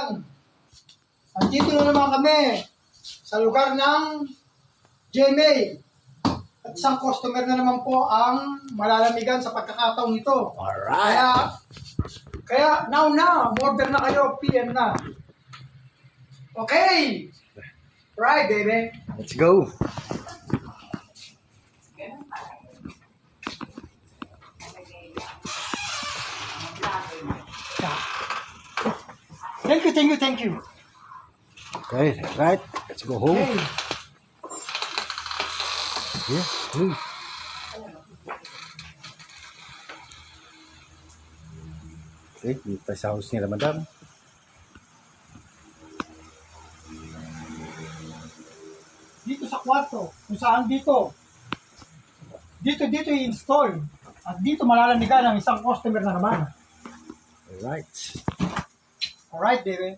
kaibigan, andito na naman kami sa lugar ng GMA. At isang customer na naman po ang malalamigan sa pagkakataong ito. Alright. Kaya now na, order na kayo, PM na. Okay. Right, baby. Let's go. Thank you. Okay, right. Let's go home. Okay. Yeah. Hmm. Okay, dito tayo sa house nila, madam. Dito sa kwarto, kung saan dito i-install. At dito malalamigan ang isang customer na naman. Alright. Alright, baby.